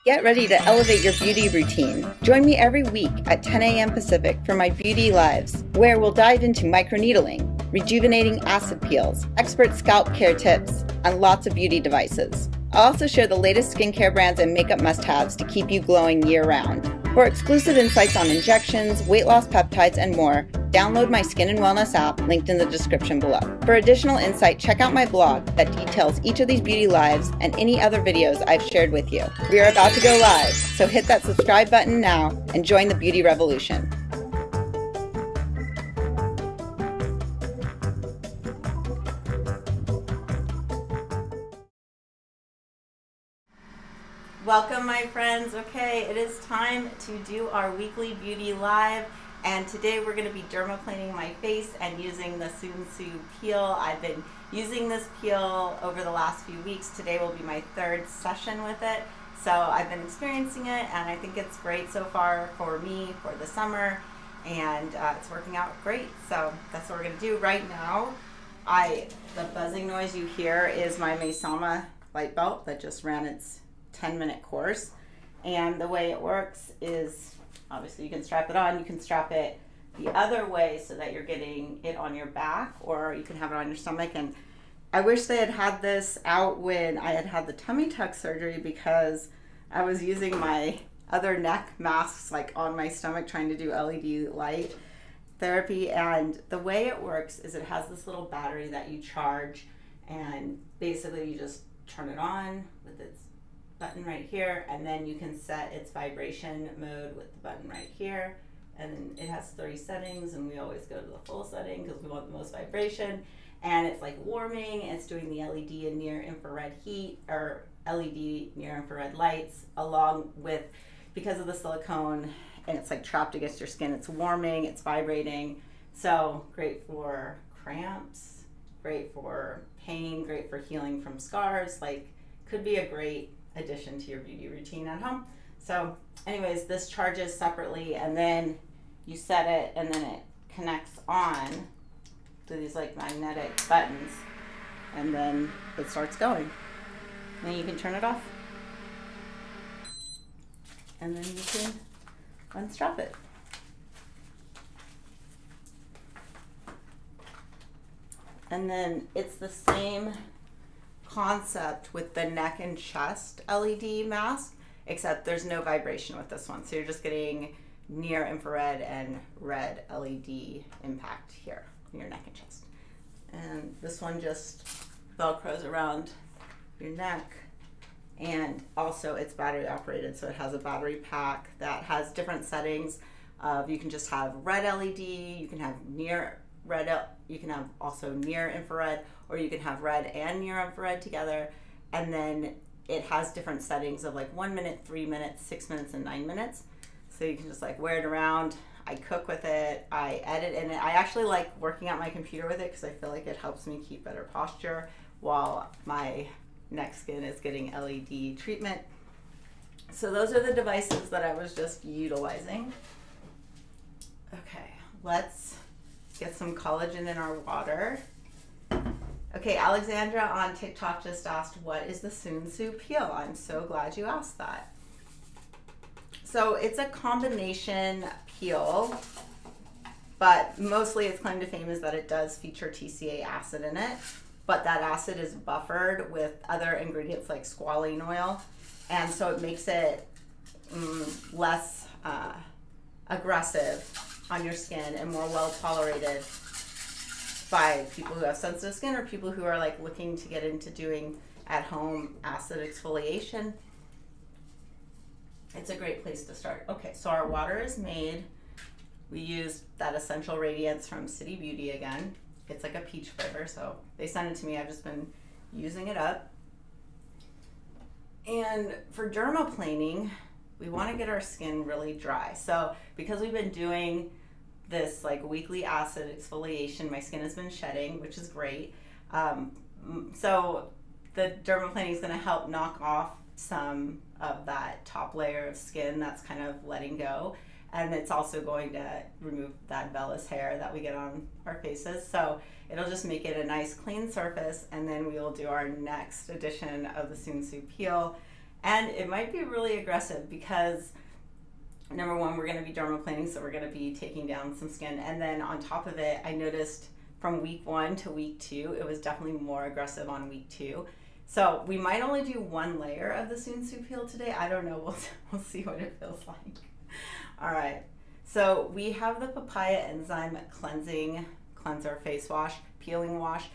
Get ready to elevate your beauty routine. Join me every week at 10 a.m. Pacific for my Beauty Lives, where we'll dive into microneedling, rejuvenating acid peels, expert scalp care tips, and lots of beauty devices. I'll also share the latest skincare brands and makeup must-haves to keep you glowing year-round. For exclusive insights on injections, weight loss peptides, and more, download my Skin and Wellness app linked in the description below. For additional insight, check out my blog that details each of these beauty lives and any other videos I've shared with you. We are about to go live, so hit that subscribe button now and join the beauty revolution. Welcome, my friends. Okay, it is time to do our weekly beauty live, and today we're going to be dermaplaning my face and using the Soonsu peel. I've been using this peel over the last few weeks. Today will be my third session with it, so I've been experiencing it, and I think it's great so far for me for the summer, and it's working out great. So that's what we're going to do right now. The buzzing noise you hear is my Mesama light belt that just ran its 10-minute course, and the way it works is obviously you can strap it on. You can strap it the other way so that you're getting it on your back, or you can have it on your stomach. And I wish they had this out when I had the tummy tuck surgery, because I was using my other neck masks like on my stomach trying to do LED light therapy. And the way it works is it has this little battery that you charge, and basically you just turn it on with its button right here, and then you can set its vibration mode with the button right here, and it has 3 settings, and we always go to the full setting because we want the most vibration. And it's like warming, it's doing the LED and near infrared heat, or LED near infrared lights, along with, because of the silicone and it's like trapped against your skin, it's warming, it's vibrating. So great for cramps, great for pain, great for healing from scars. Like, could be a great addition to your beauty routine at home. So anyways, this charges separately, and then you set it, and then it connects on to these like magnetic buttons, and then it starts going. And then you can turn it off, and then you can unstrap it. And then it's the same concept with the neck and chest LED mask, except there's no vibration with this one. So you're just getting near infrared and red LED impact here in your neck and chest. And this one just velcros around your neck, and also it's battery operated, so it has a battery pack that has different settings of, you can just have red LED, you can have near red, you can have also near infrared, or you can have red and near infrared together. And then it has different settings of like 1 minute, 3 minutes, 6 minutes, and 9 minutes. So you can just like wear it around. I cook with it, I edit in it. I actually like working at my computer with it because I feel like it helps me keep better posture while my neck skin is getting LED treatment. So those are the devices that I was just utilizing. Okay, let's get some collagen in our water. Okay, Alexandra on TikTok just asked, what is the Sunsu peel? I'm so glad you asked that. So it's a combination peel, but mostly its claim to fame is that it does feature TCA acid in it, but that acid is buffered with other ingredients like squalene oil, and so it makes it less aggressive on your skin and more well tolerated by people who have sensitive skin, or people who are like looking to get into doing at home acid exfoliation. It's a great place to start. Okay, so our water is made. We use that Essential Radiance from City Beauty again. It's like a peach flavor, so they sent it to me. I've just been using it up. And for dermaplaning, we want to get our skin really dry. So because we've been doing this like weekly acid exfoliation, my skin has been shedding, which is great. So the dermaplaning is going to help knock off some of that top layer of skin that's kind of letting go, and it's also going to remove that vellus hair that we get on our faces. So it'll just make it a nice clean surface, and then we will do our next edition of the Soonsu peel, And it might be really aggressive because number one, we're going to be dermaplaning, so we're going to be taking down some skin. And then on top of it, I noticed from week 1 to week 2, it was definitely more aggressive on week 2. So we might only do 1 layer of the Soonsu Peel today. I don't know. We'll see what it feels like. All right. So we have the Papaya Enzyme Cleanser Face Wash, Peeling Wash.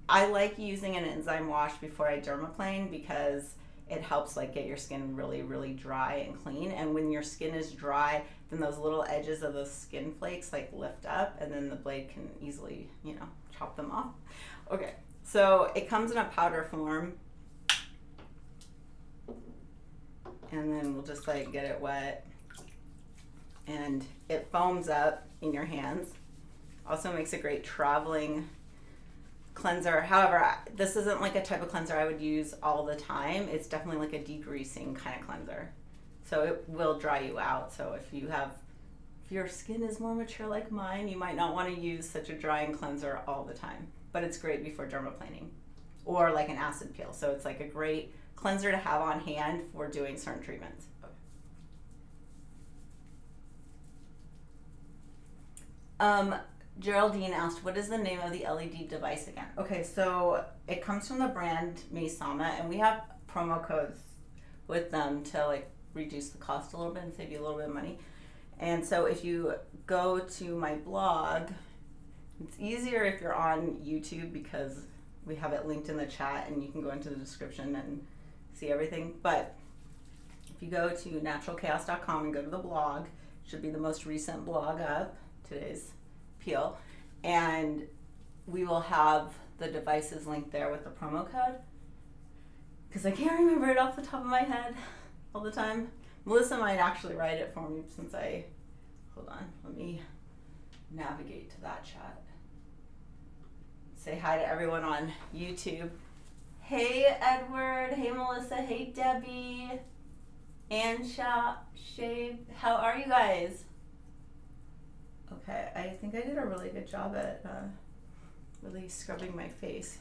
I like using an enzyme wash before I dermaplane because it helps like get your skin really, really dry and clean. And when your skin is dry, then those little edges of those skin flakes like lift up, and then the blade can easily, you know, chop them off. Okay, so it comes in a powder form. And then we'll just like get it wet. And it foams up in your hands. Also makes a great traveling cleanser. However, this isn't like a type of cleanser I would use all the time. It's definitely like a degreasing kind of cleanser. So it will dry you out. So if your skin is more mature like mine, you might not want to use such a drying cleanser all the time. But it's great before dermaplaning or like an acid peel. So it's like a great cleanser to have on hand for doing certain treatments. Geraldine asked, what is the name of the LED device again? Okay, so it comes from the brand Maysama, and we have promo codes with them to like reduce the cost a little bit and save you a little bit of money. And so if you go to my blog, it's easier if you're on YouTube because we have it linked in the chat and you can go into the description and see everything. But if you go to naturalchaos.com and go to the blog, it should be the most recent blog up, today's peel, and we will have the devices linked there with the promo code because I can't remember it off the top of my head all the time. Melissa might actually write it for me since hold on, let me navigate to that chat. Say hi to everyone on YouTube. Hey Edward, hey Melissa, hey Debbie, Ansha, Shave, how are you guys? Okay, I think I did a really good job at really scrubbing my face.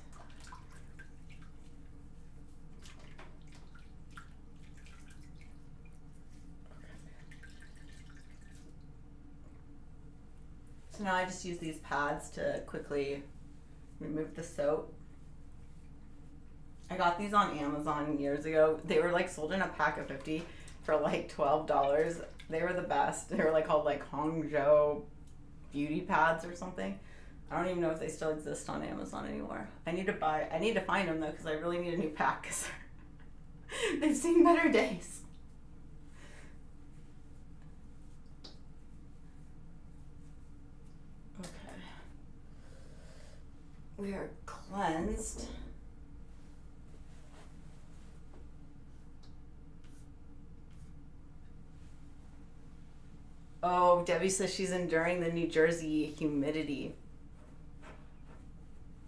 So now I just use these pads to quickly remove the soap. I got these on Amazon years ago. They were like sold in a pack of 50 for like $12. They were the best. They were like called like Hangzhou beauty pads or something. I don't even know if they still exist on Amazon anymore. I need to find them though because I really need a new pack because they've seen better days. Okay. We are cleansed. Oh, Debbie says she's enduring the New Jersey humidity.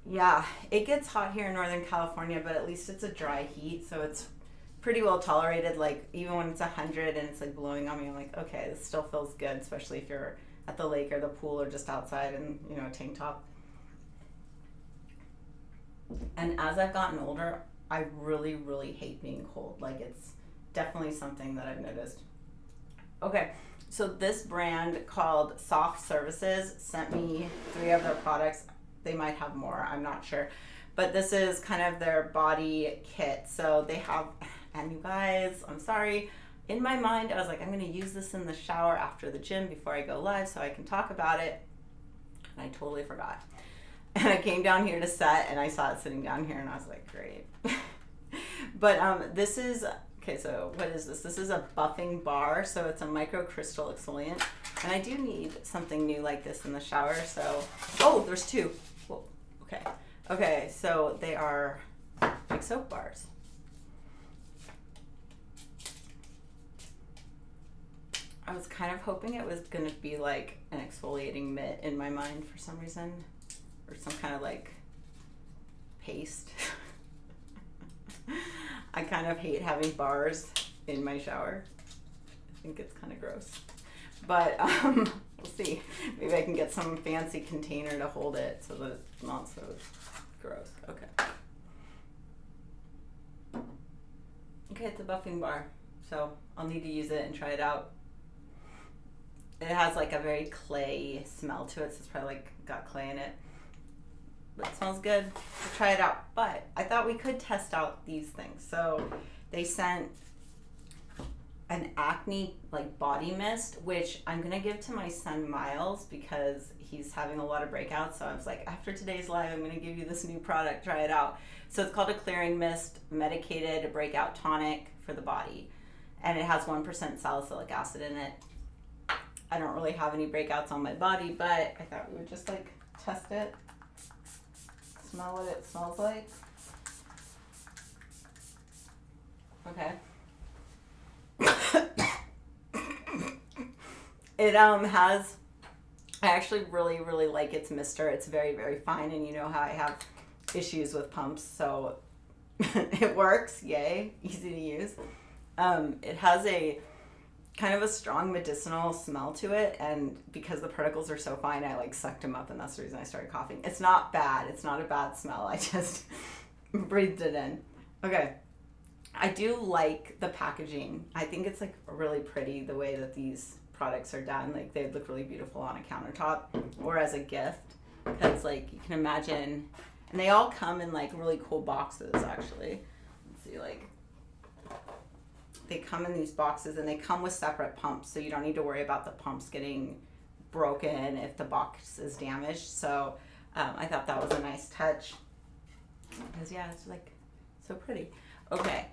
Yeah, it gets hot here in Northern California, but at least it's a dry heat, so it's pretty well tolerated. Like, even when it's 100 and it's like blowing on me, I'm like, okay, this still feels good, especially if you're at the lake or the pool or just outside in, you know, a tank top. And as I've gotten older, I really, really hate being cold. Like, it's definitely something that I've noticed. Okay. So this brand called Soft Services sent me 3 of their products. They might have more, I'm not sure. But this is kind of their body kit. So they have, and you guys, I'm sorry. In my mind, I was like, I'm gonna use this in the shower after the gym before I go live so I can talk about it. And I totally forgot. And I came down here to set and I saw it sitting down here and I was like, great. But this is, okay, so what is this? This is a buffing bar, so it's a microcrystal exfoliant. And I do need something new like this in the shower, so, oh, there's 2. Whoa, okay. Okay, so they are like soap bars. I was kind of hoping it was gonna be like an exfoliating mitt in my mind for some reason, or some kind of like paste. I kind of hate having bars in my shower. I think it's kind of gross. But we'll see. Maybe I can get some fancy container to hold it so that it's not so gross. Okay. Okay, it's a buffing bar, so I'll need to use it and try it out. It has like a very clay smell to it, so it's probably like got clay in it. But it smells good. We'll try it out. But I thought we could test out these things. So they sent an acne like body mist, which I'm gonna give to my son Miles because he's having a lot of breakouts. So I was like, after today's live, I'm gonna give you this new product, try it out. So it's called a clearing mist, medicated breakout tonic for the body. And it has 1% salicylic acid in it. I don't really have any breakouts on my body, but I thought we would just like test it, smell what it smells like. Okay. It has, I actually really like its mister. It's very fine, and you know how I have issues with pumps, so it works, yay, easy to use. It has a kind of a strong medicinal smell to it, and because the particles are so fine, I like sucked them up, and that's the reason I started coughing. It's not bad. It's not a bad smell. I just breathed it in. Okay. I do like the packaging. I think it's like really pretty the way that these products are done. Like they look really beautiful on a countertop or as a gift, because like you can imagine, and they all come in like really cool boxes actually. Let's see, like they come in these boxes and they come with separate pumps, so you don't need to worry about the pumps getting broken if the box is damaged. So I thought that was a nice touch because yeah, it's like so pretty. Okay,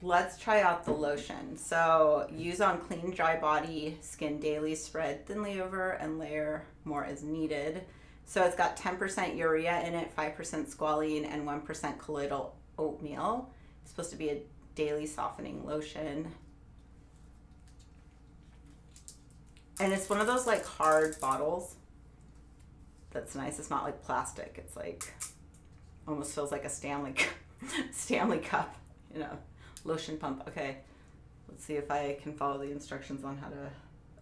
let's try out the lotion. So use on clean, dry body, skin daily, spread thinly over and layer more as needed. So it's got 10% urea in it, 5% squalene, and 1% colloidal oatmeal. It's supposed to be a daily softening lotion. And it's one of those like hard bottles. That's nice. It's not like plastic. It's like almost feels like a Stanley cup, you know, lotion pump. Okay, let's see if I can follow the instructions on how to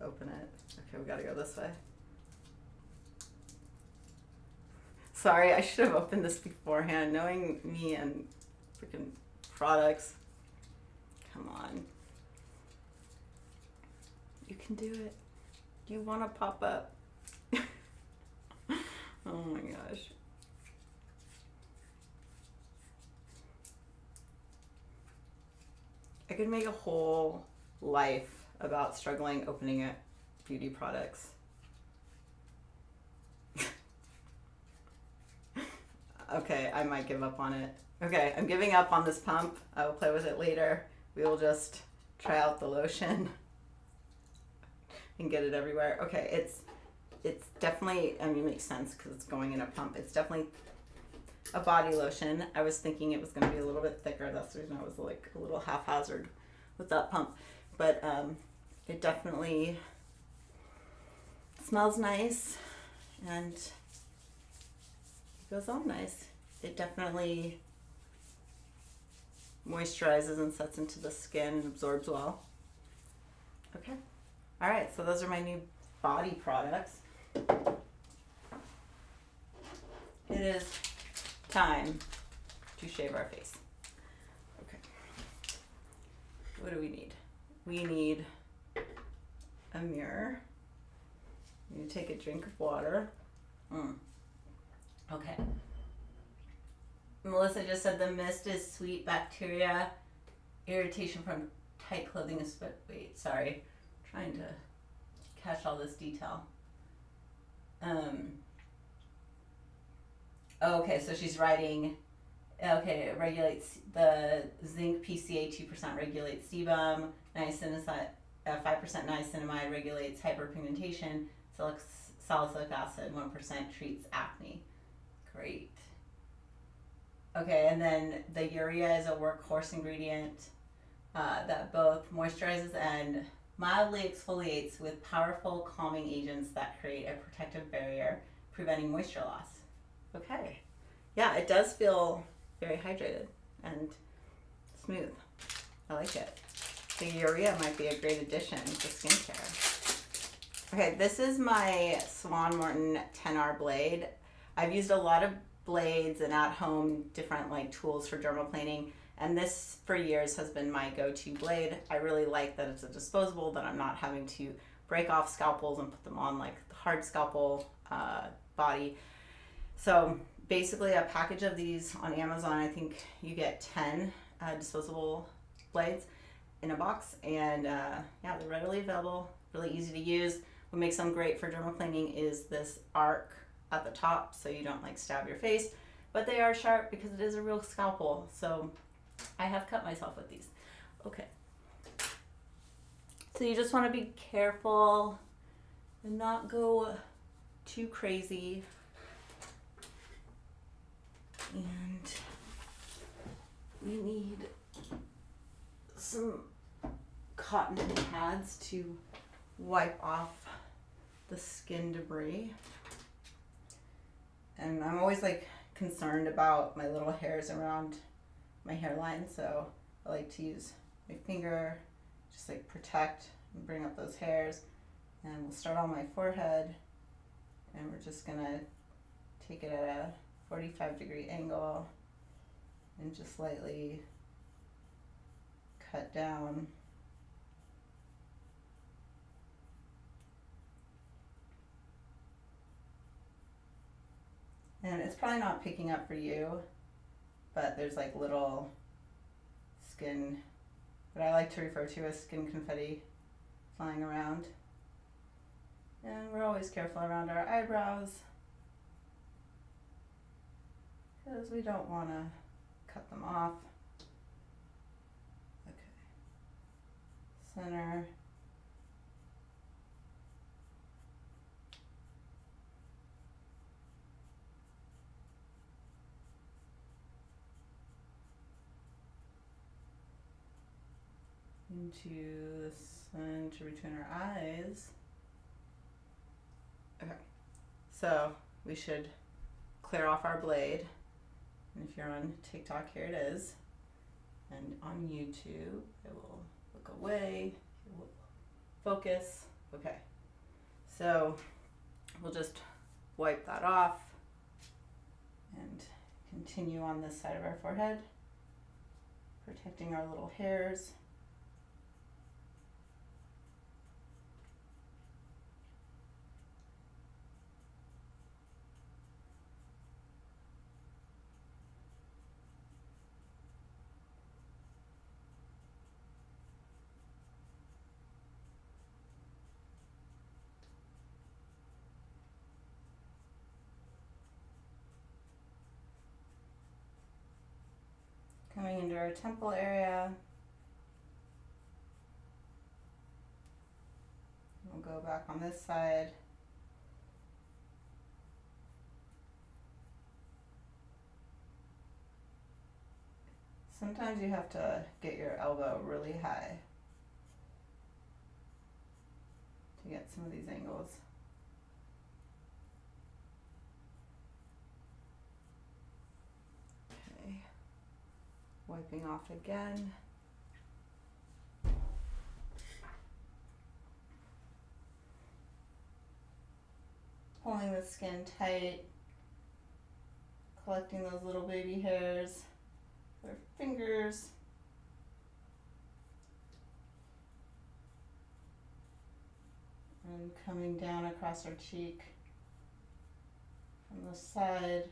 open it. Okay, we gotta go this way. Sorry, I should have opened this beforehand. Knowing me and freaking products. Come on. You can do it. You want to pop up. Oh my gosh. I could make a whole life about struggling opening it, beauty products. Okay, I might give up on it. Okay, I'm giving up on this pump. I will play with it later. We will just try out the lotion and get it everywhere. Okay, it's definitely, I mean, it makes sense because it's going in a pump. It's definitely a body lotion. I was thinking it was going to be a little bit thicker. That's the reason I was like a little haphazard with that pump. But it definitely smells nice and it goes on nice. It definitely moisturizes and sets into the skin and absorbs well. Okay. All right, so those are my new body products. It is time to shave our face. Okay. What do we need? We need a mirror. You take a drink of water. Okay. Melissa just said the mist is sweet bacteria, irritation from tight clothing is, but wait, sorry. I'm trying to catch all this detail. Okay, so she's writing, okay, it regulates the zinc PCA 2% regulates sebum, 5% niacinamide regulates hyperpigmentation, salicylic acid 1% treats acne. Great. Okay, and then the urea is a workhorse ingredient that both moisturizes and mildly exfoliates with powerful calming agents that create a protective barrier, preventing moisture loss. Okay. Yeah, it does feel very hydrated and smooth. I like it. The urea might be a great addition to skincare. Okay, this is my Swan Morton 10R blade. I've used a lot of blades and at home different like tools for dermaplaning, And this for years has been my go-to blade. I really like that it's a disposable, that I'm not having to break off scalpels and put them on like the hard scalpel body. So basically a package of these on Amazon, I think you get 10 disposable blades in a box, and yeah, they're readily available, really easy to use. What makes them great for dermaplaning is this arc at the top, so you don't like stab your face, but they are sharp because it is a real scalpel. So I have cut myself with these. Okay. So you just want to be careful and not go too crazy. And we need some cotton pads to wipe off the skin debris. And I'm always like concerned about my little hairs around my hairline, so I like to use my finger, just like protect and bring up those hairs. And we'll start on my forehead, and we're just gonna take it at a 45-degree angle and just lightly cut down. And it's probably not picking up for you, but there's like little skin, what I like to refer to as skin confetti, flying around. And we're always careful around our eyebrows because we don't want to cut them off. Okay. Center. Into the center between our eyes. Okay, so we should clear off our blade. And if you're on TikTok, here it is. And on YouTube, it will look away, it will focus. Okay, so we'll just wipe that off and continue on this side of our forehead, protecting our little hairs. Coming into our temple area. We'll go back on this side. Sometimes you have to get your elbow really high to get some of these angles. Okay, wiping off again. Pulling the skin tight, collecting those little baby hairs with our fingers. And coming down across our cheek from the side.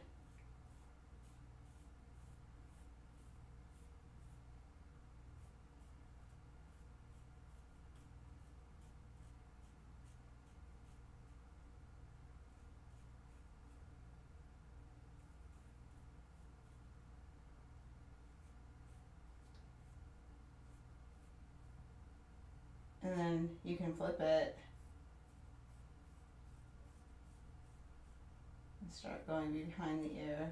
And then you can flip it and start going behind the ear.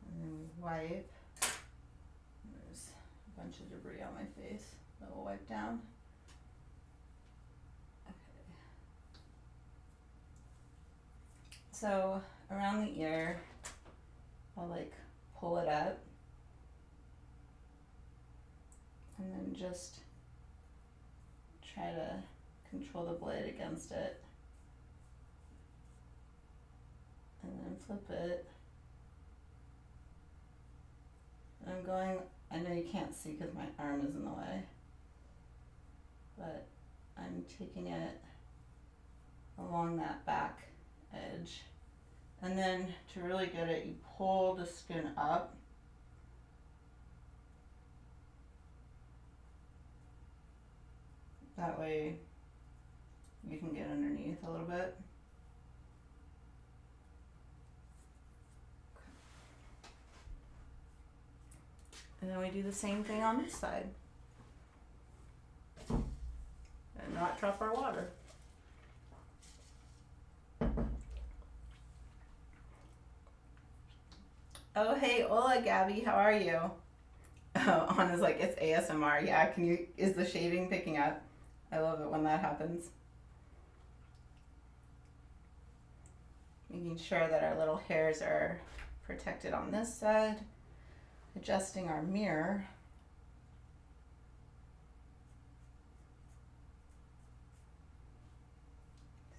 And then we wipe. There's a bunch of debris on my face that we'll wipe down. Okay. So around the ear, I'll like pull it up. And then just try to control the blade against it. and then flip it. And I'm going, I know you can't see because my arm is in the way, but I'm taking it along that back edge. And then to really get it, you pull the skin up. That way you can get underneath a little bit. And then we do the same thing on this side. And not drop our water. Oh, hey, hola, Gabby, how are you? Oh, Anna's like, it's ASMR. Yeah, is the shaving picking up? I love it when that happens. Making sure that our little hairs are protected on this side. Adjusting our mirror.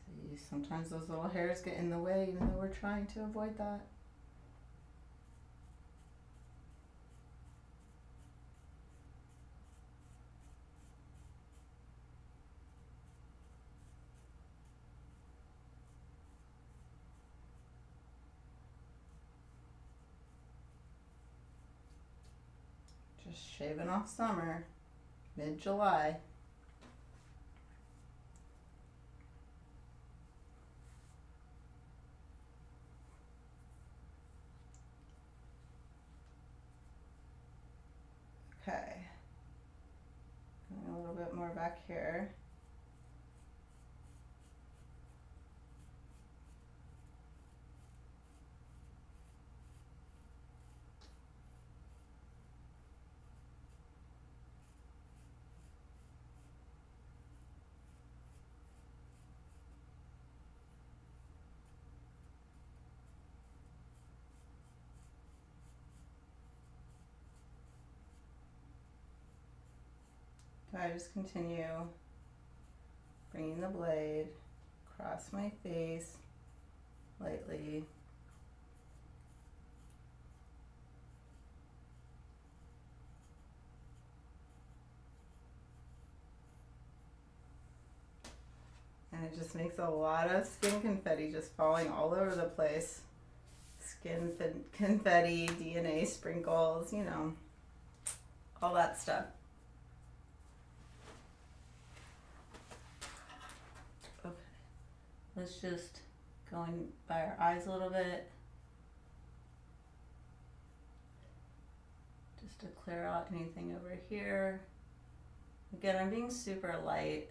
See, sometimes those little hairs get in the way even though we're trying to avoid that. Just shaving off summer, mid-July. Okay, and a little bit more back here. So I just continue bringing the blade across my face lightly. And it just makes a lot of skin confetti just falling all over the place. Skin confetti, DNA sprinkles, you know, all that stuff. Okay, let's just go in by our eyes a little bit. Just to clear out anything over here. Again, I'm being super light.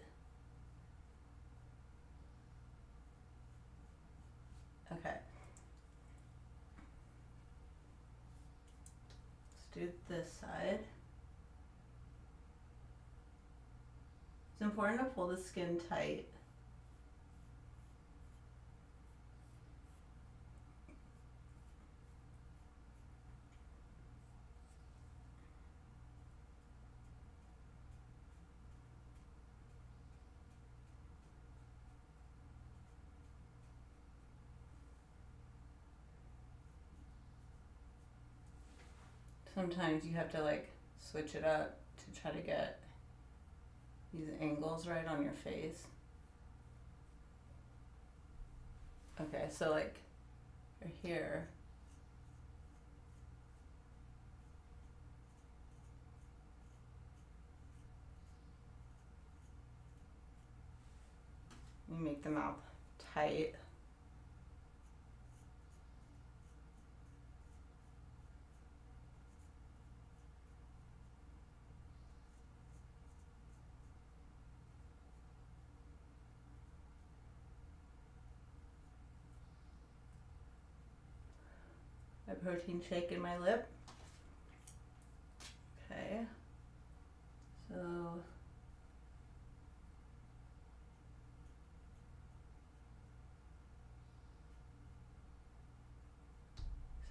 Okay. Let's do this side. It's important to pull the skin tight. Sometimes you have to like switch it up to try to get these angles right on your face. Okay, so like right here. You make the mouth tight. A protein shake in my lip. Okay, so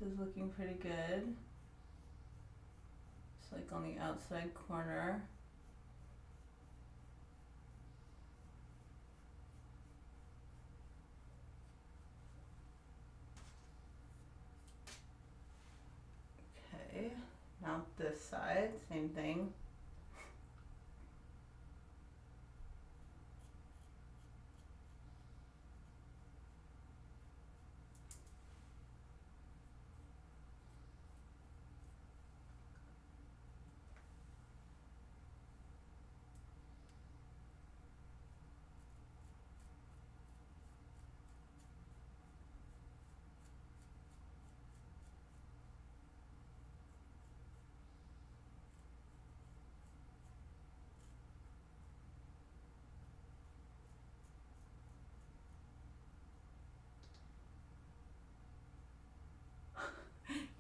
this is looking pretty good. It's like on the outside corner. side, same thing.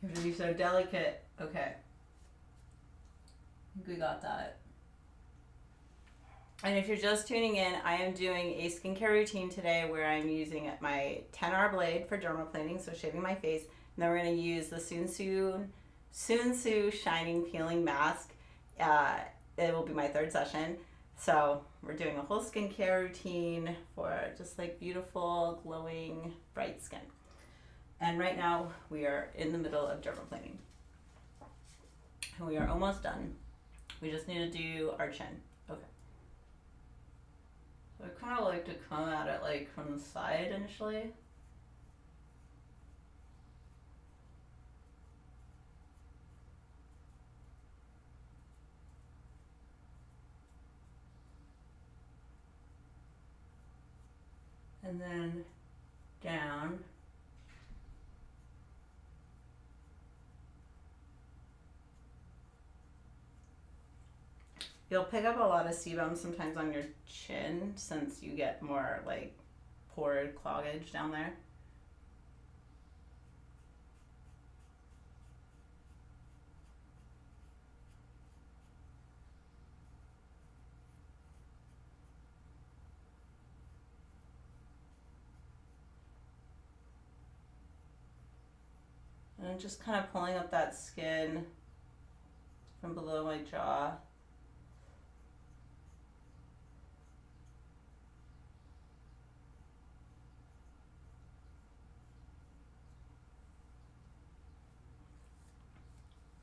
You have to be so delicate. Okay. I think we got that. And if you're just tuning in, I am doing a skincare routine today where I'm using my 10R blade for dermaplaning, so shaving my face. And then we're going to use the Soonsu Shining Peeling Mask. It will be my third session. So we're doing a whole skincare routine for just like beautiful, glowing, bright skin. And right now we are in the middle of dermaplaning. And we are almost done. We just need to do our chin. Okay. So I kind of like to come at it like from the side initially. And then down. You'll pick up a lot of sebum sometimes on your chin since you get more like pore cloggage down there. And I'm just kind of pulling up that skin from below my jaw.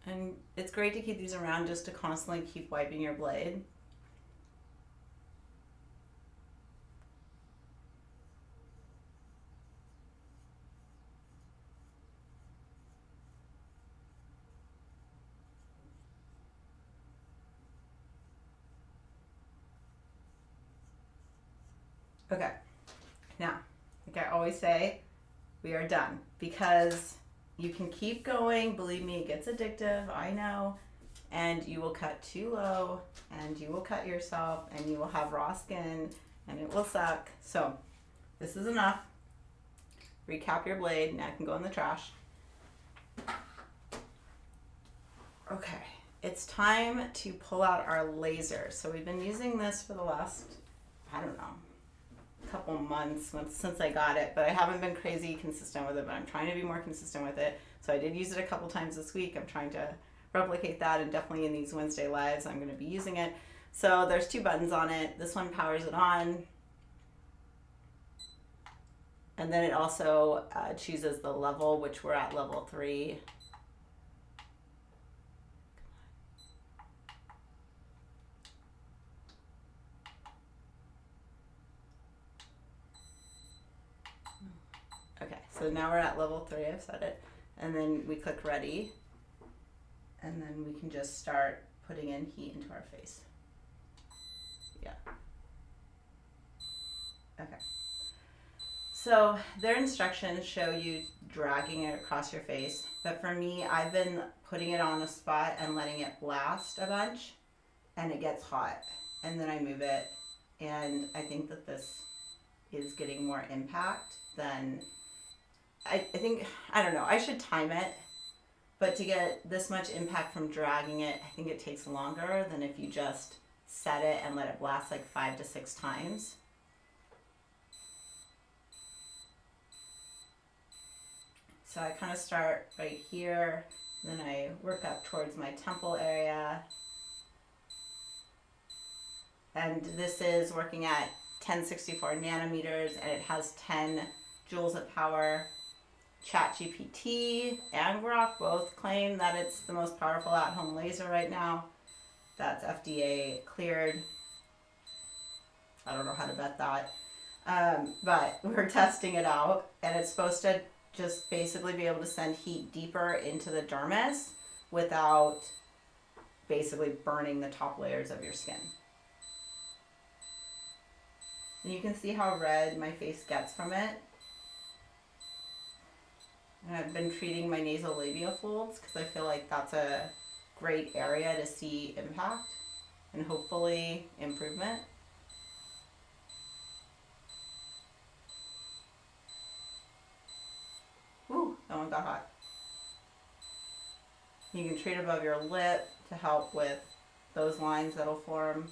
And it's great to keep these around just to constantly keep wiping your blade. Okay, now, like I always say, we are done because you can keep going. Believe me, it gets addictive, I know, and you will cut too low and you will cut yourself and you will have raw skin and it will suck. So this is enough. Recap your blade. Now it can go in the trash. Okay, it's time to pull out our laser. So we've been using this for the last, I don't know, couple months since I got it, but I haven't been crazy consistent with it, but I'm trying to be more consistent with it. So I did use it a couple times this week. I'm trying to replicate that, and definitely in these Wednesday lives I'm going to be using it. So there's two buttons on it. This one powers it on, and then it also chooses the level, which we're at level 3. Okay, so now we're at level 3, I've set it. And then we click ready. And then we can just start putting in heat into our face. Yeah. Okay. So their instructions show you dragging it across your face. But for me, I've been putting it on a spot and letting it blast a bunch. And it gets hot. And then I move it. And I think that this is getting more impact than... I think, I don't know, I should time it, but to get this much impact from dragging it, I think it takes longer than if you just set it and let it blast like 5 to 6 times. So I kind of start right here, then I work up towards my temple area. And this is working at 1064 nanometers, and it has 10 joules of power. ChatGPT and Grok both claim that it's the most powerful at-home laser right now. That's FDA cleared. I don't know how to bet that. But we're testing it out, and it's supposed to just basically be able to send heat deeper into the dermis without basically burning the top layers of your skin. And you can see how red my face gets from it. And I've been treating my nasolabial folds because I feel like that's a great area to see impact and hopefully improvement. Ooh, that one got hot. You can treat above your lip to help with those lines that'll form.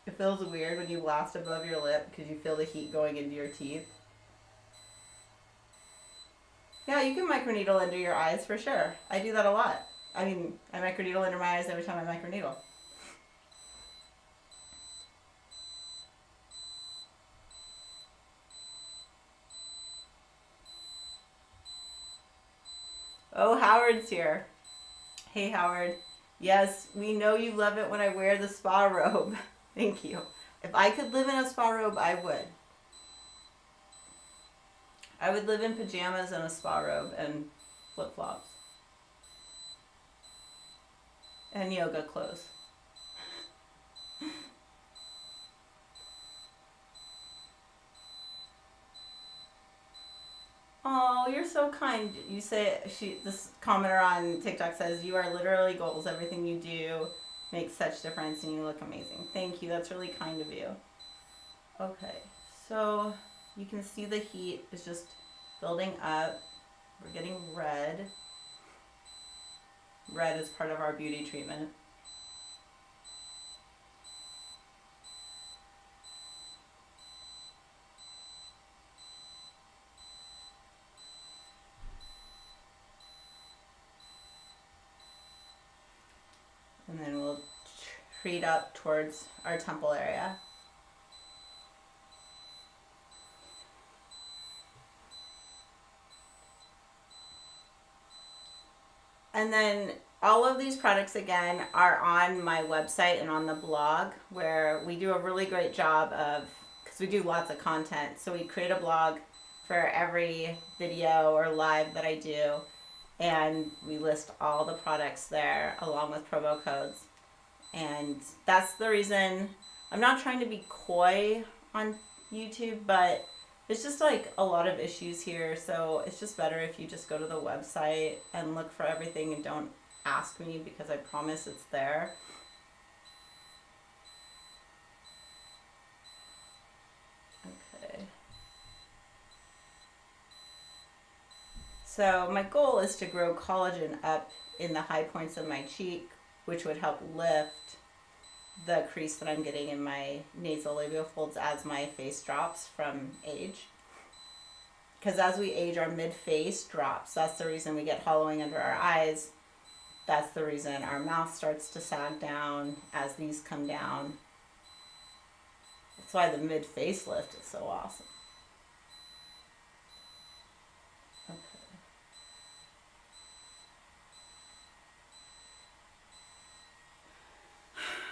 It feels weird when you blast above your lip because you feel the heat going into your teeth. Yeah, you can microneedle under your eyes for sure. I do that a lot. I mean, I microneedle under my eyes every time I microneedle. Oh, Howard's here. Hey, Howard. Yes, we know you love it when I wear the spa robe. Thank you. If I could live in a spa robe, I would. I would live in pajamas and a spa robe and flip-flops. And yoga clothes. Oh, you're so kind. You say, this commenter on TikTok says, you are literally goals. Everything you do makes such difference and you look amazing. Thank you. That's really kind of you. Okay, so you can see the heat is just building up. We're getting red. Red is part of our beauty treatment. And then we'll treat up towards our temple area. And then all of these products, again, are on my website and on the blog, where we do a really great job of, because we do lots of content, so we create a blog for every video or live that I do, and we list all the products there along with promo codes. And that's the reason I'm not trying to be coy on YouTube, but it's just like a lot of issues here, so it's just better if you just go to the website and look for everything and don't ask me, because I promise it's there. Okay. So my goal is to grow collagen up in the high points of my cheek, which would help lift the crease that I'm getting in my nasolabial folds as my face drops from age. Because as we age, our mid-face drops. That's the reason we get hollowing under our eyes. That's the reason our mouth starts to sag down as these come down. That's why the mid-face lift is so awesome.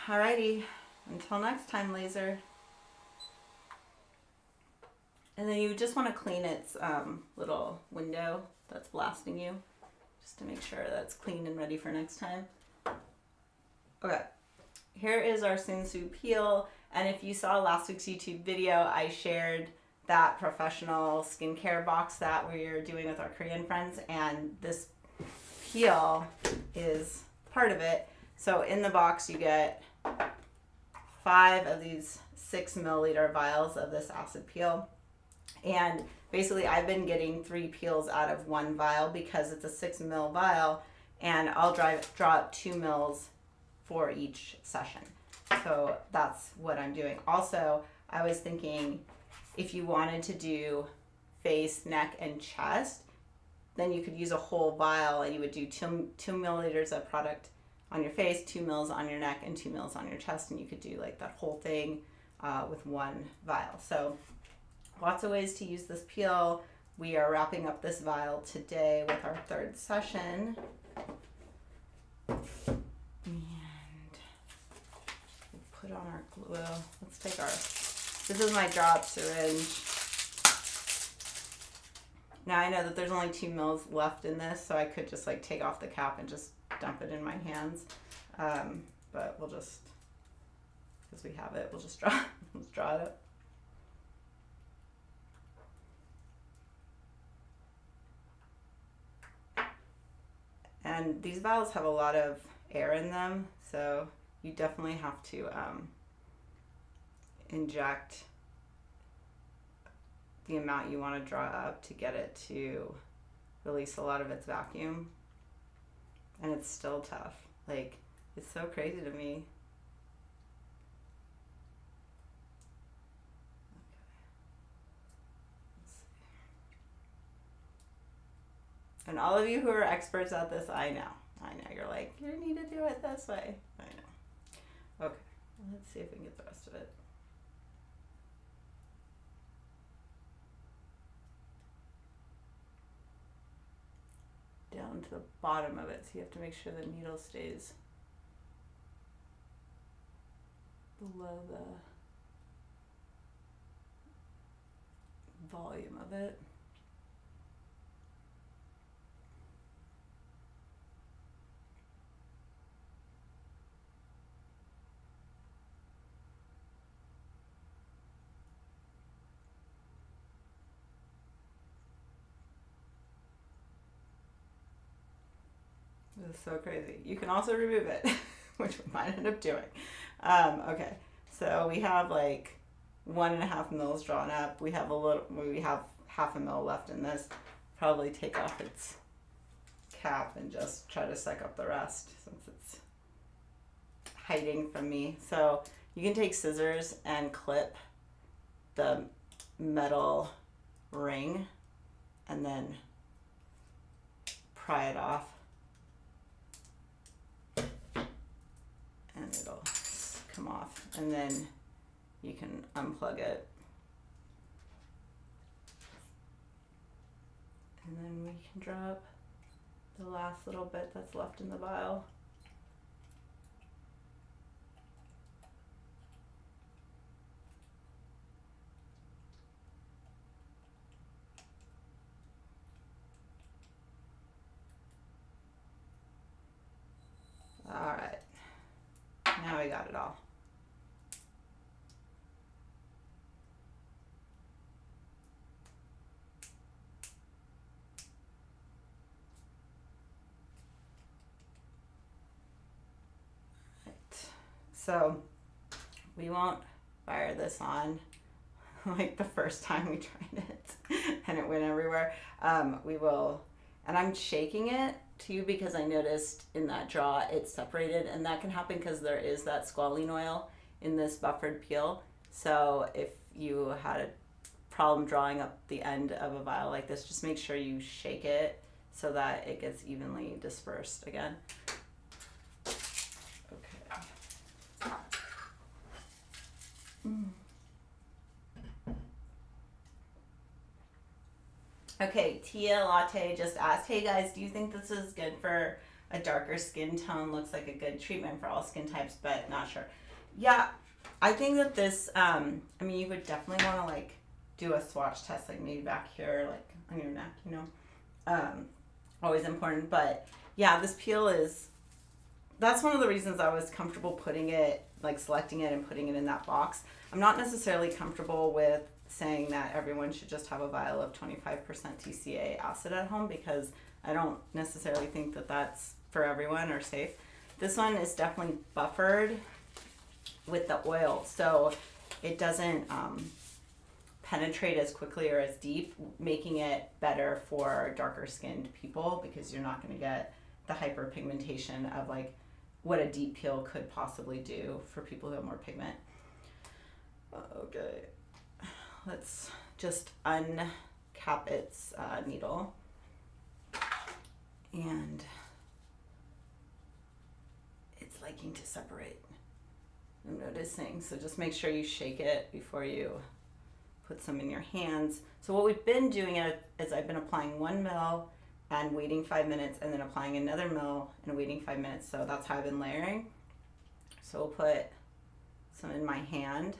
Alrighty, until next time, laser. And then you just want to clean its little window that's blasting you, just to make sure that's clean and ready for next time. Okay, here is our Soonsu peel, and if you saw last week's YouTube video, I shared that professional skincare box that we're doing with our Korean friends, and this peel is part of it. So in the box you get 5 of these 6 milliliter vials of this acid peel, and basically I've been getting 3 peels out of 1 vial because it's a 6 ml vial, and I'll draw up 2 mils for each session. So that's what I'm doing. Also, I was thinking if you wanted to do face, neck, and chest, then you could use a whole vial and you would do 2 milliliters of product on your face, 2 mils on your neck, and 2 mils on your chest, and you could do like that whole thing with one vial. So lots of ways to use this peel. We are wrapping up this vial today with our third session. And we'll put on our glue. Let's take our, this is my drop syringe. Now I know that there's only 2 mils left in this, so I could just like take off the cap and just dump it in my hands. But we'll just, because we have it, we'll just let's draw it up. And these vials have a lot of air in them, so you definitely have to inject the amount you want to draw up to get it to release a lot of its vacuum. And it's still tough. Like, it's so crazy to me. And all of you who are experts at this, I know you're like, you need to do it this way. I know. Okay, let's see if we can get the rest of it. Down to the bottom of it, so you have to make sure the needle stays below the volume of it. This is so crazy. You can also remove it, which we might end up doing. Okay, so we have like 1.5 mils drawn up. We have half a mil left in this. Probably take off its cap and just try to suck up the rest since it's hiding from me. So you can take scissors and clip the metal ring and then pry it off. And it'll come off, and then you can unplug it, and then we can drop the last little bit that's left in the vial. All right. Now we got it all. Right. So we won't fire this on like the first time we tried it and it went everywhere. We will, and I'm shaking it too because I noticed in that draw it separated, and that can happen because there is that squalene oil in this buffered peel. So if you had a problem drawing up the end of a vial like this, just make sure you shake it so that it gets evenly dispersed again. Okay. Okay, Tia Latte just asked, hey guys, do you think this is good for a darker skin tone? Looks like a good treatment for all skin types, but not sure. Yeah, I think that this, I mean, you would definitely want to like do a swatch test, like maybe back here, like on your neck, you know, always important. But yeah, this peel is, that's one of the reasons I was comfortable putting it, like selecting it and putting it in that box. I'm not necessarily comfortable with saying that everyone should just have a vial of 25% TCA acid at home because I don't necessarily think that that's for everyone or safe. This one is definitely buffered with the oil, so it doesn't penetrate as quickly or as deep, making it better for darker skinned people because you're not going to get the hyperpigmentation of like what a deep peel could possibly do for people who have more pigment. Okay. Let's just uncap its needle, and it's liking to separate. I'm noticing. So just make sure you shake it before you put some in your hands. So what we've been doing is I've been applying 1 ml and waiting 5 minutes, and then applying another ml and waiting 5 minutes. So that's how I've been layering. So we'll put some in my hand.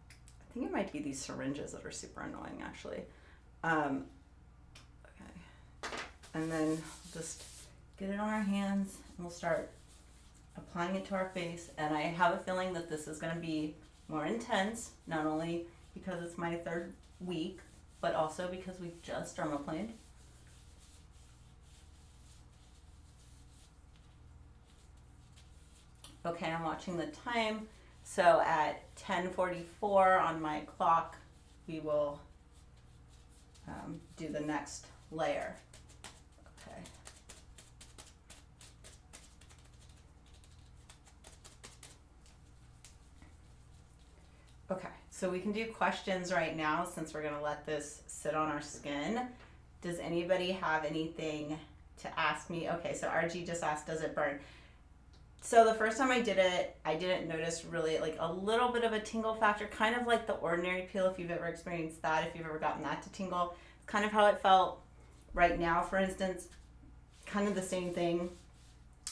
I think it might be these syringes that are super annoying, actually. Okay. And then just get it on our hands, and we'll start applying it to our face. And I have a feeling that this is going to be more intense, not only because it's my 3rd week, but also because we just dermaplaned. Okay, I'm watching the time. So at 10:44 on my clock, we will do the next layer. Okay. Okay, so we can do questions right now since we're gonna let this sit on our skin. Does anybody have anything to ask me? Okay, so RG just asked, does it burn? So the first time I did it, I didn't notice really like a little bit of a tingle factor, kind of like the ordinary peel if you've ever experienced that, if you've ever gotten that to tingle. It's kind of how it felt right now, for instance, kind of the same thing.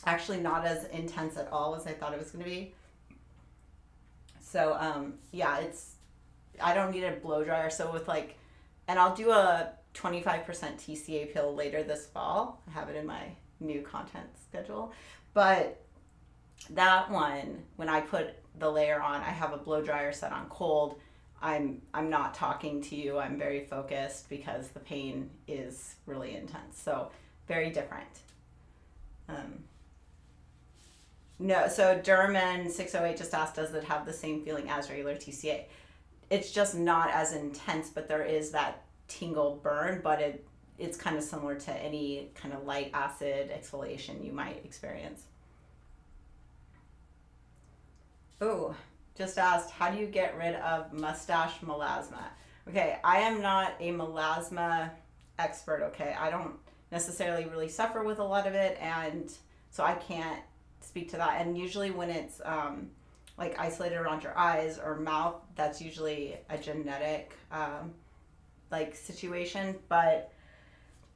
Actually not as intense at all as I thought it was gonna be. So yeah, I don't need a blow dryer. So with like, and I'll do a 25% TCA peel later this fall. I have it in my new content schedule. But that one, when I put the layer on, I have a blow dryer set on cold. I'm not talking to you. I'm very focused because the pain is really intense. So very different. No, so Derman 608 just asked, does it have the same feeling as regular TCA? It's just not as intense, but there is that tingle burn, but it's kind of similar to any kind of light acid exfoliation you might experience. Oh, just asked, how do you get rid of mustache melasma? Okay, I am not a melasma expert, okay? I don't necessarily really suffer with a lot of it, and so I can't speak to that. And usually when it's like isolated around your eyes or mouth, that's usually a genetic like situation, but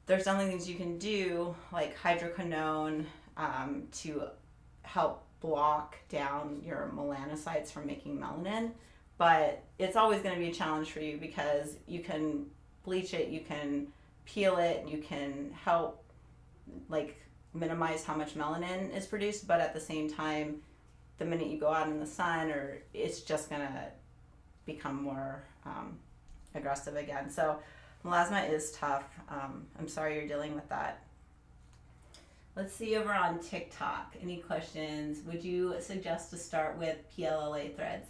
there's definitely things you can do like hydroquinone to help block down your melanocytes from making melanin. But it's always going to be a challenge for you because you can bleach it, you can peel it, you can help like minimize how much melanin is produced, but at the same time, the minute you go out in the sun, or it's just gonna become more aggressive again. So melasma is tough. I'm sorry you're dealing with that. Let's see over on TikTok. Any questions? Would you suggest to start with PLLA threads?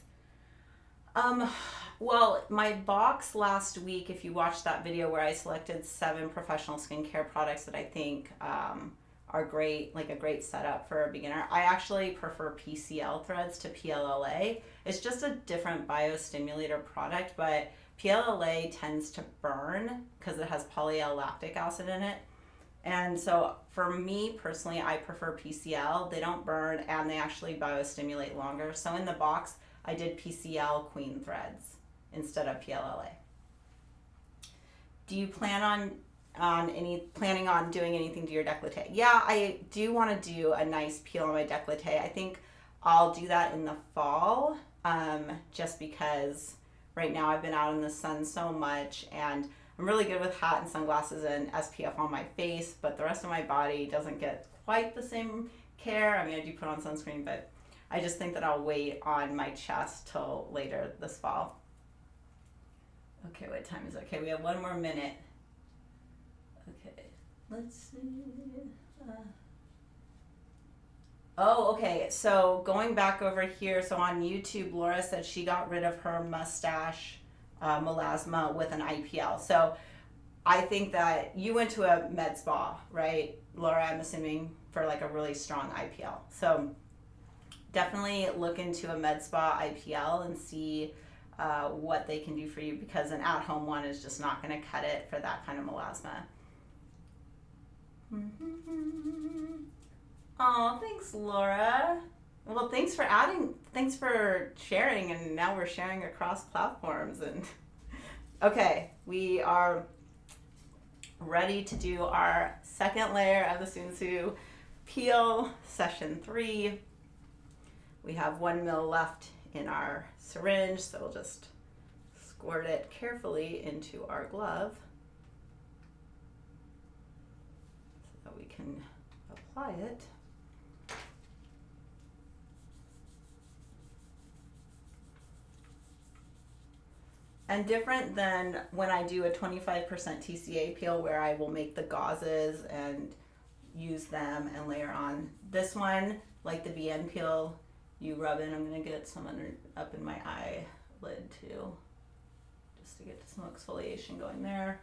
Well, my box last week, if you watched that video where I selected 7 professional skincare products that I think are great, like a great setup for a beginner. I actually prefer PCL threads to PLLA. It's just a different biostimulator product, but PLLA tends to burn because it has polyl-lactic acid in it. And so for me personally, I prefer PCL. They don't burn and they actually biostimulate longer. So in the box, I did PCL queen threads instead of PLLA. Do you plan on planning on doing anything to your décolleté? Yeah, I do want to do a nice peel on my décolleté. I think I'll do that in the fall, just because right now I've been out in the sun so much, and I'm really good with hat and sunglasses and SPF on my face, but the rest of my body doesn't get quite the same care. I mean, I do put on sunscreen, but I just think that I'll wait on my chest till later this fall. Okay, what time is it? Okay, we have 1 more minute. Okay, let's see. Oh, okay, so going back over here, so on YouTube, Laura said she got rid of her mustache melasma with an IPL. So I think that you went to a med spa, right, Laura? I'm assuming for like a really strong IPL. So definitely look into a med spa IPL and see what they can do for you, because an at-home one is just not going to cut it for that kind of melasma. Oh, thanks, Laura. Well, thanks for sharing, and now we're sharing across platforms. And okay, we are ready to do our second layer of the Sunsu peel, session 3. We have 1 ml left in our syringe, so we'll just squirt it carefully into our glove so that we can apply it. And different than when I do a 25% TCA peel where I will make the gauzes and use them and layer on. This one, like the BN peel, you rub in. I'm gonna get some up in my eyelid too, just to get some exfoliation going there.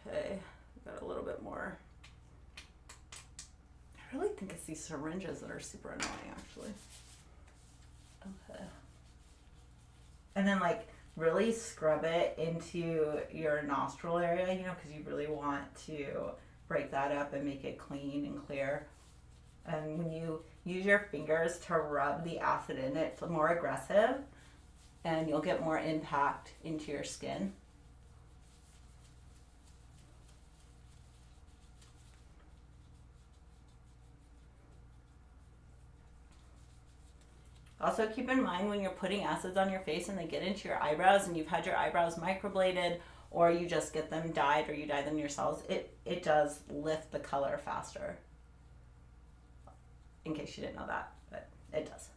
Okay, got a little bit more. I really think it's these syringes that are super annoying, actually. Okay. And then, like, really scrub it into your nostril area, you know, because you really want to break that up and make it clean and clear. And when you use your fingers to rub the acid in, it's more aggressive, and you'll get more impact into your skin. Also, keep in mind when you're putting acids on your face and they get into your eyebrows and you've had your eyebrows microbladed, or you just get them dyed or you dye them yourselves, it does lift the color faster. In case you didn't know that, but it does.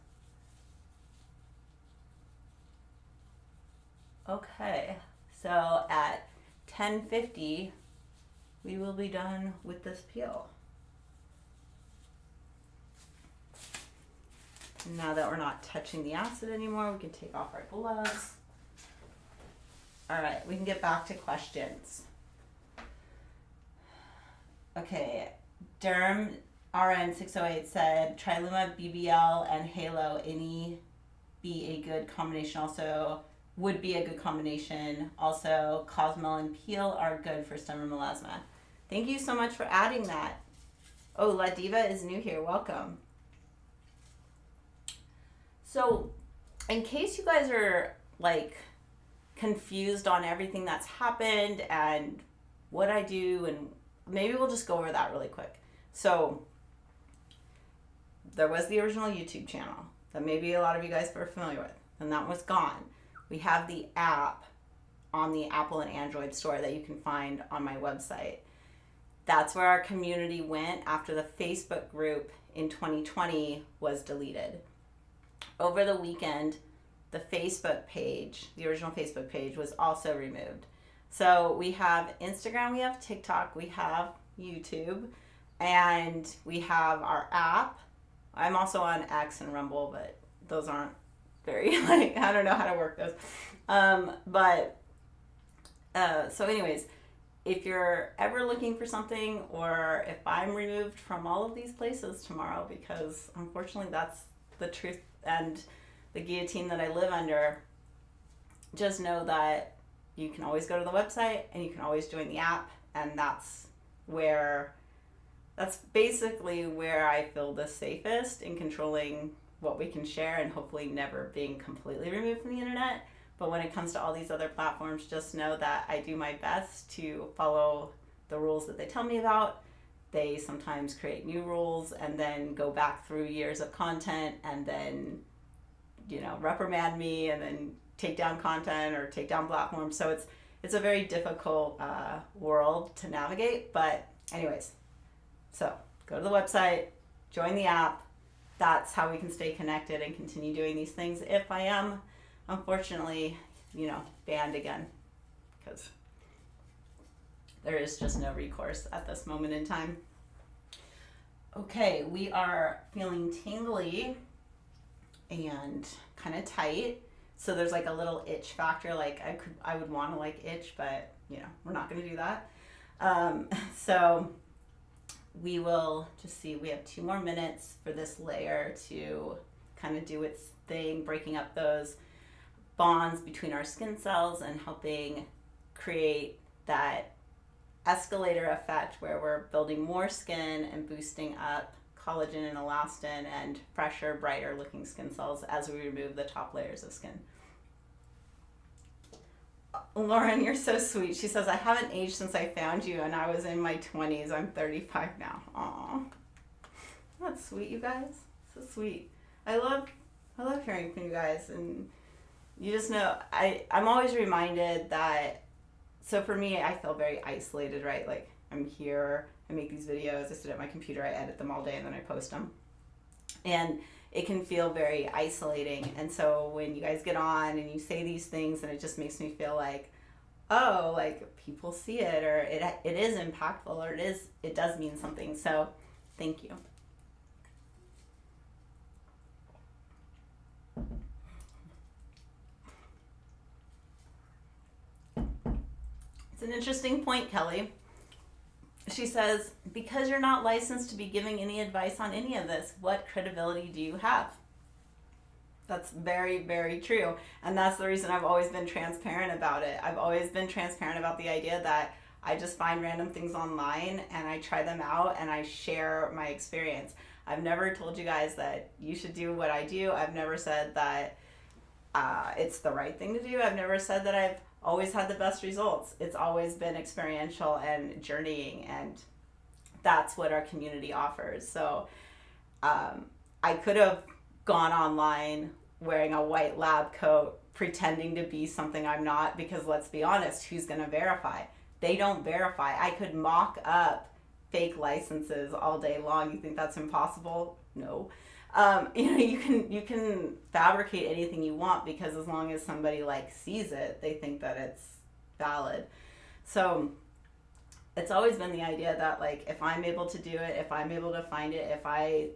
Okay, so at 10:50, we will be done with this peel. Now that we're not touching the acid anymore, we can take off our gloves. All right, we can get back to questions. Okay, Derm RN608 said, Triluma, BBL, and Halo, any be a good combination. Also, would be a good combination. Also, Cosmel and Peel are good for summer melasma. Thank you so much for adding that. Oh, La Diva is new here. Welcome. So, in case you guys are like confused on everything that's happened and what I do, and maybe we'll just go over that really quick. So, there was the original YouTube channel that maybe a lot of you guys were familiar with, and that was gone. We have the app on the Apple and Android store that you can find on my website. That's where our community went after the Facebook group in 2020 was deleted. Over the weekend, the Facebook page, the original Facebook page, was also removed. So we have Instagram, we have TikTok, we have YouTube, and we have our app. I'm also on X and Rumble, but those aren't very, like, I don't know how to work those. So anyways, if you're ever looking for something, or if I'm removed from all of these places tomorrow, because unfortunately that's the truth and the guillotine that I live under, just know that you can always go to the website and you can always join the app, and that's basically where I feel the safest in controlling what we can share and hopefully never being completely removed from the internet. But when it comes to all these other platforms, just know that I do my best to follow the rules that they tell me about. They sometimes create new rules and then go back through years of content and then, reprimand me and then take down content or take down platforms. So it's a very difficult world to navigate. But anyways, so go to the website, join the app. That's how we can stay connected and continue doing these things if I am, unfortunately, banned again, because there is just no recourse at this moment in time. Okay, we are feeling tingly and kind of tight. So there's like a little itch factor. Like I would want to like itch, but we're not going to do that. So we will just see, we have 2 more minutes for this layer to kind of do its thing, breaking up those bonds between our skin cells and helping create that escalator effect where we're building more skin and boosting up collagen and elastin and fresher, brighter looking skin cells as we remove the top layers of skin. Lauren, you're so sweet. She says, I haven't aged since I found you and I was in my 20s. I'm 35 now. Aw. That's sweet, you guys. So sweet. I love hearing from you guys, and you just know I'm always reminded that, so for me, I feel very isolated, right? Like, I'm here, I make these videos, I sit at my computer, I edit them all day, and then I post them. And it can feel very isolating. And so when you guys get on and you say these things, and it just makes me feel like, oh, like people see it, or it is impactful, or it does mean something. So thank you. It's an interesting point, Kelly. She says, because you're not licensed to be giving any advice on any of this, what credibility do you have? That's very, very true. And that's the reason I've always been transparent about it. I've always been transparent about the idea that I just find random things online and I try them out and I share my experience. I've never told you guys that you should do what I do. I've never said that it's the right thing to do. I've never said that I've always had the best results. It's always been experiential and journeying, and that's what our community offers. So I could have gone online wearing a white lab coat, pretending to be something I'm not, because let's be honest, who's going to verify? They don't verify. I could mock up fake licenses all day long. You think that's impossible? No. You can fabricate anything you want, because as long as somebody sees it, they think that it's valid. So it's always been the idea that if I'm able to do it, if I'm able to find it, if I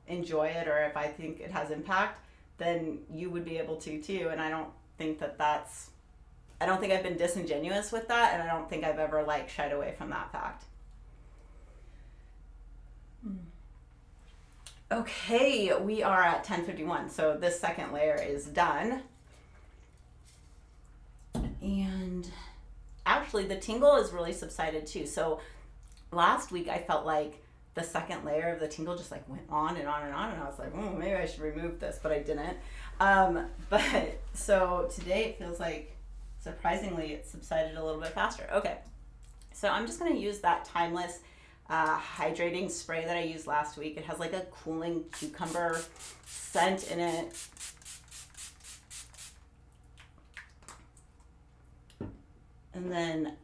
enjoy it, or if I think it has impact, then you would be able to too. And I don't think I've been disingenuous with that, and I don't think I've ever shied away from that fact. Okay, we are at 10:51, so this second layer is done. And actually the tingle is really subsided too. So last week I felt like the second layer of the tingle just went on and on and on, and I was like, oh, maybe I should remove this, but I didn't. But so today it feels like, surprisingly, it subsided a little bit faster. Okay, so I'm just going to use that Timeless hydrating spray that I used last week. It has a cooling cucumber scent in it. And then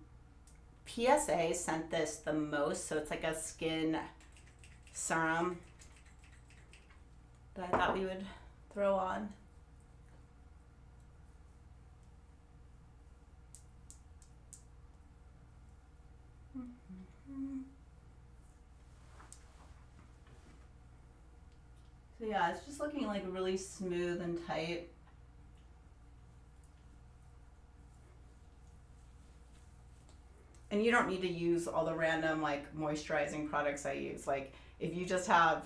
PSA sent this the most, so it's a skin serum that I thought we would throw on. So yeah, it's just looking really smooth and tight. And you don't need to use all the random moisturizing products I use. If you just have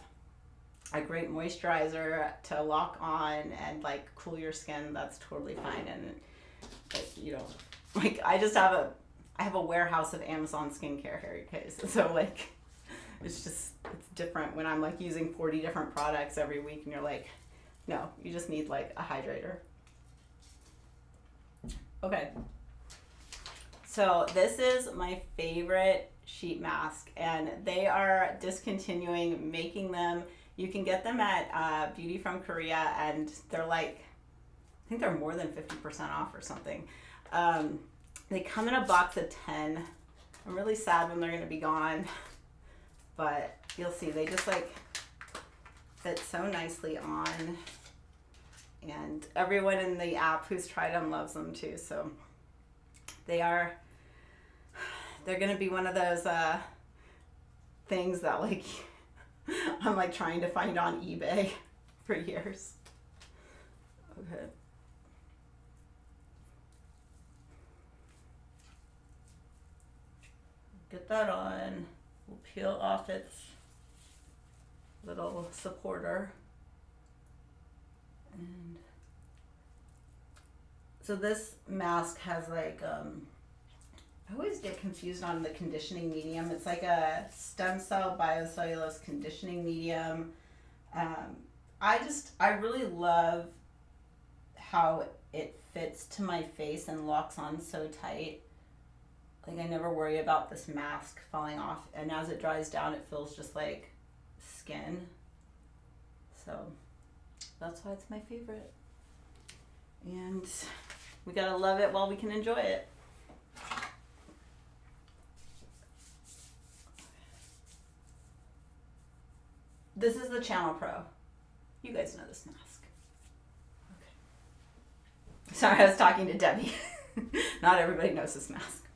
a great moisturizer to lock on and cool your skin, that's totally fine. And you don't I have a warehouse of Amazon skincare here, you guys. So it's different when I'm using 40 different products every week, and you're no, you just need a hydrator. Okay. So this is my favorite sheet mask, and they are discontinuing making them. You can get them at Beauty from Korea, and they're I think they're more than 50% off or something. They come in a box of 10. I'm really sad when they're going to be gone, but you'll see they just fit so nicely on, and everyone in the app who's tried them loves them too. So they're going to be one of those things that I'm trying to find on eBay for years. Okay. Get that on. We'll peel off its little supporter. And So this mask has like, I always get confused on the conditioning medium. It's like a stem cell biocellulose conditioning medium. I really love how it fits to my face and locks on so tight. Like I never worry about this mask falling off, and as it dries down it feels just like skin. So that's why it's my favorite. And we gotta love it while we can enjoy it. This is the Channel Pro. You guys know this mask. Okay. Sorry, I was talking to Debbie. Not everybody knows this mask.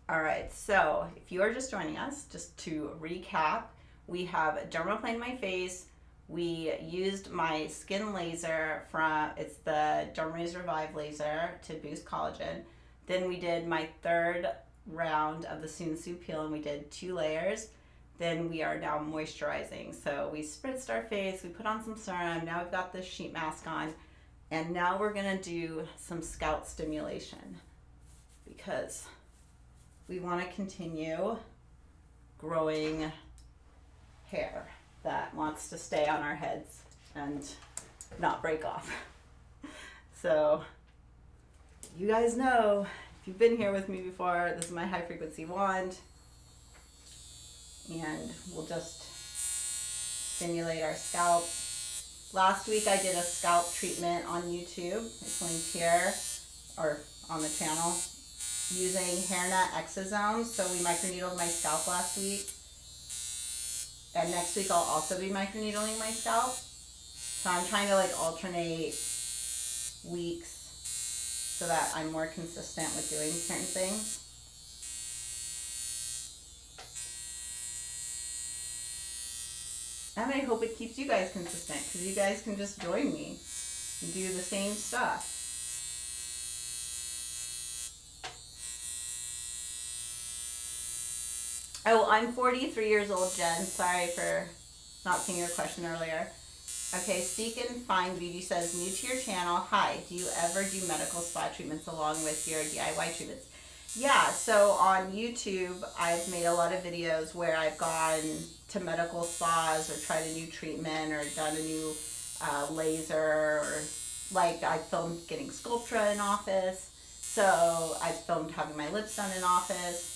All right, so if you are just joining us, just to recap, we have Dermaplaning my face. We used my skin laser it's the Dermaplaning Revive laser to boost collagen. Then we did my third round of the Soonsu Peel, and we did 2 layers. Then we are now moisturizing. So we spritzed our face, we put on some serum, now we've got this sheet mask on, and now we're gonna do some scalp stimulation because we want to continue growing hair that wants to stay on our heads and not break off. So you guys know, if you've been here with me before, this is my high frequency wand, and we'll just stimulate our scalp. Last week I did a scalp treatment on YouTube. It's linked here or on the channel, using hairnet exosomes. So we microneedled my scalp last week, and next week I'll also be microneedling my scalp. So I'm trying to like alternate weeks so that I'm more consistent with doing certain things. And I hope it keeps you guys consistent, because you guys can just join me and do the same stuff. Oh, I'm 43 years old, Jen. Sorry for not seeing your question earlier. Okay, Seek and Find Beauty says, new to your channel. Hi, do you ever do medical spa treatments along with your DIY treatments? Yeah, so on YouTube, I've made a lot of videos where I've gone to medical spas or tried a new treatment or done a new laser, or like I filmed getting Sculptra in office. So I filmed having my lips done in office.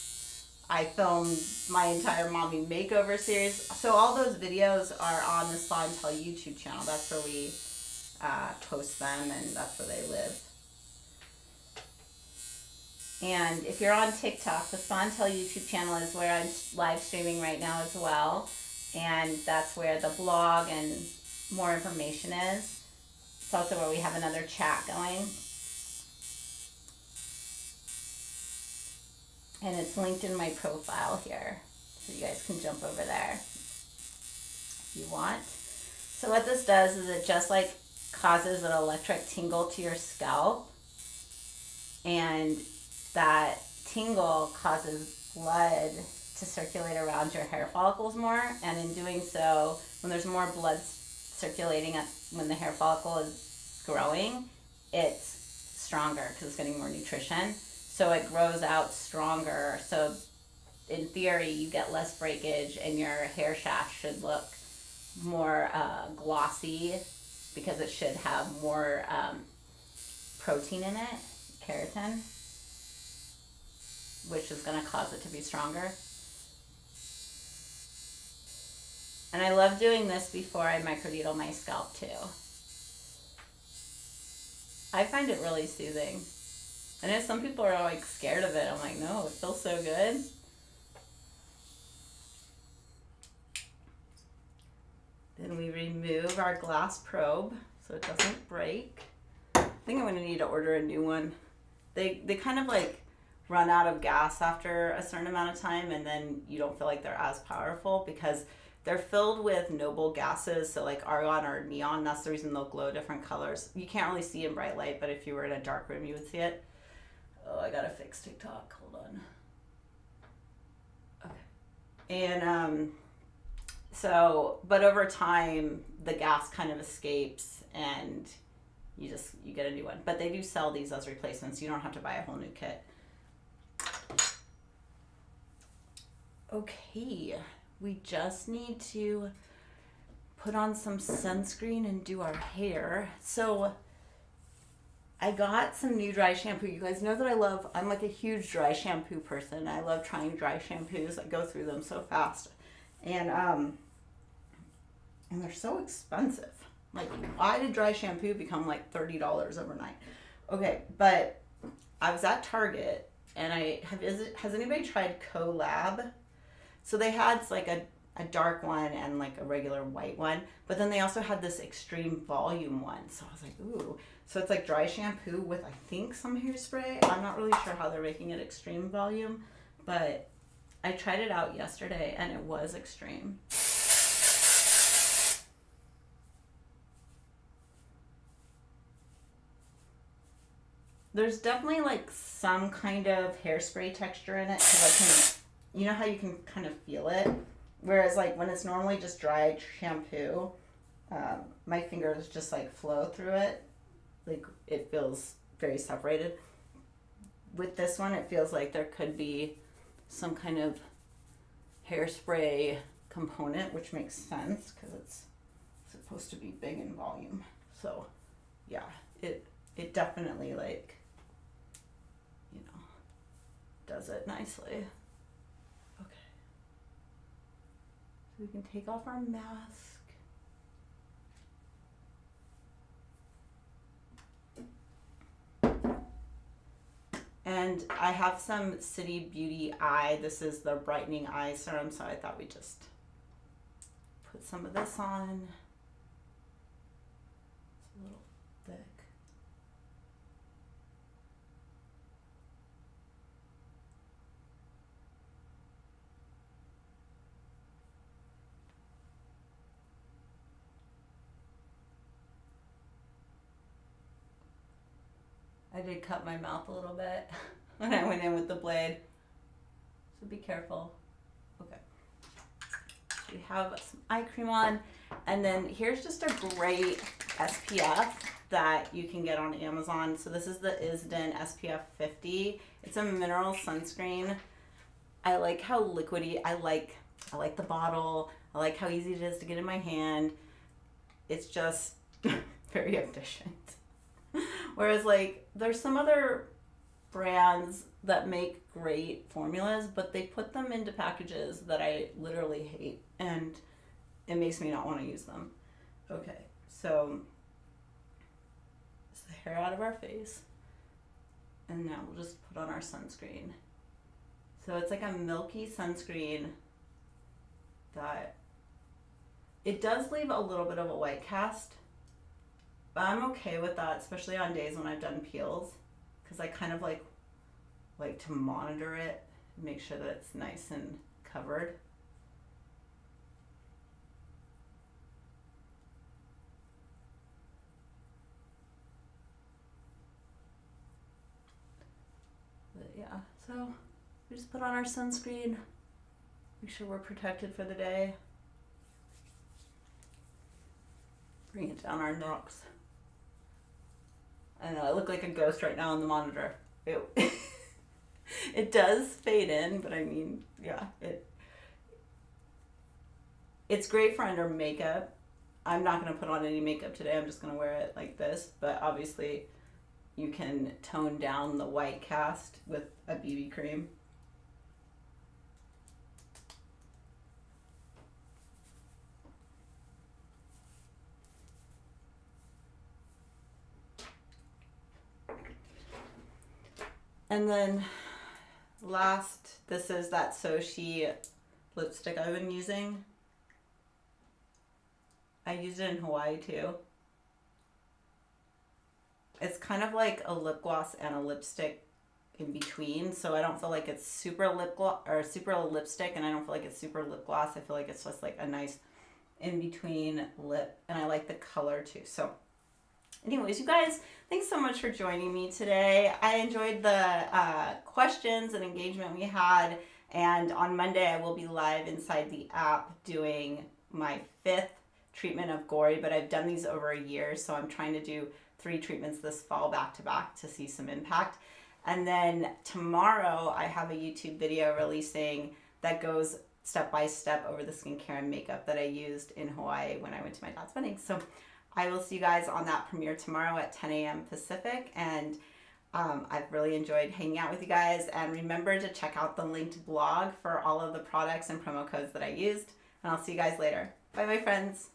I filmed my entire mommy makeover series. So all those videos are on the Spa and Tell YouTube channel. That's where we post them, and that's where they live. And if you're on TikTok, the Spa and Tell YouTube channel is where I'm live streaming right now as well. And that's where the blog and more information is. It's also where we have another chat going. And it's linked in my profile here, so you guys can jump over there if you want. So what this does is it just like causes an electric tingle to your scalp, and that tingle causes blood to circulate around your hair follicles more, and in doing so, when there's more blood circulating when the hair follicle is growing, it's stronger because it's getting more nutrition. So it grows out stronger. So in theory, you get less breakage, and your hair shaft should look more glossy because it should have more protein in it, keratin, which is going to cause it to be stronger. And I love doing this before I microneedle my scalp too. I find it really soothing. I know some people are like scared of it. I'm like, no, it feels so good. Then we remove our glass probe so it doesn't break. I think I'm gonna need to order a new one. They kind of like run out of gas after a certain amount of time, and then you don't feel like they're as powerful because they're filled with noble gases, so like argon or neon. That's the reason they'll glow different colors. You can't really see in bright light, but if you were in a dark room, you would see it. Oh, I gotta fix TikTok. Hold on. Okay. And so, but over time, the gas kind of escapes, and you get a new one. But they do sell these as replacements. You don't have to buy a whole new kit. Okay, we just need to put on some sunscreen and do our hair. So I got some new dry shampoo. You guys know that I'm like a huge dry shampoo person. I love trying dry shampoos. I go through them so fast. And they're so expensive. Like, why did dry shampoo become like $30 overnight? Okay, but I was at Target and has anybody tried Collab? So they had like a dark one and like a regular white one, but then they also had this extreme volume one. So I was like, ooh. So it's like dry shampoo with, I think, some hairspray. I'm not really sure how they're making it extreme volume, but I tried it out yesterday and it was extreme. There's definitely like some kind of hairspray texture in it, because you know how you can kind of feel it? Whereas like when it's normally just dry shampoo, my fingers just like flow through it. Like it feels very separated. With this one, it feels like there could be some kind of hairspray component, which makes sense because it's supposed to be big in volume. So yeah, it definitely, like, you know, does it nicely. Okay. So we can take off our mask. And I have some City Beauty Eye. This is the brightening eye serum, so I thought we'd just put some of this on. It's a little thick. I did cut my mouth a little bit when I went in with the blade, so be careful. Okay, we have some eye cream on, and then here's just a great SPF that you can get on Amazon. So this is the Isden SPF 50. It's a mineral sunscreen. I like how liquidy, I like the bottle. I like how easy it is to get in my hand. It's just very efficient. Whereas like there's some other brands that make great formulas, but they put them into packages that I literally hate, and it makes me not want to use them. Okay, so it's the hair out of our face, and now we'll just put on our sunscreen. So it's like a milky sunscreen that it does leave a little bit of a white cast. But I'm okay with that, especially on days when I've done peels, because I kind of like to monitor it and make sure that it's nice and covered. But yeah, so we just put on our sunscreen, make sure we're protected for the day. Bring it down our necks. I know I look like a ghost right now on the monitor. It does fade in, but I mean, yeah, it's great for under makeup. I'm not going to put on any makeup today. I'm just going to wear it like this. But obviously, you can tone down the white cast with a BB cream. And then last, this is that Soshi lipstick I've been using. I used it in Hawaii too. It's kind of like a lip gloss and a lipstick in between, so I don't feel like it's super lip gloss or super lipstick, and I don't feel like it's super lip gloss. I feel like it's just like a nice in between lip, and I like the color too. So anyways, you guys, thanks so much for joining me today. I enjoyed the questions and engagement we had, and on Monday I will be live inside the app doing my 5th treatment of Gory, but I've done these over a year, so I'm trying to do 3 treatments this fall back to back to see some impact. And then tomorrow I have a YouTube video releasing that goes step by step over the skincare and makeup that I used in Hawaii when I went to my dad's wedding. So I will see you guys on that premiere tomorrow at 10 a.m. Pacific, and I've really enjoyed hanging out with you guys. And remember to check out the linked blog for all of the products and promo codes that I used, and I'll see you guys later. Bye, my friends.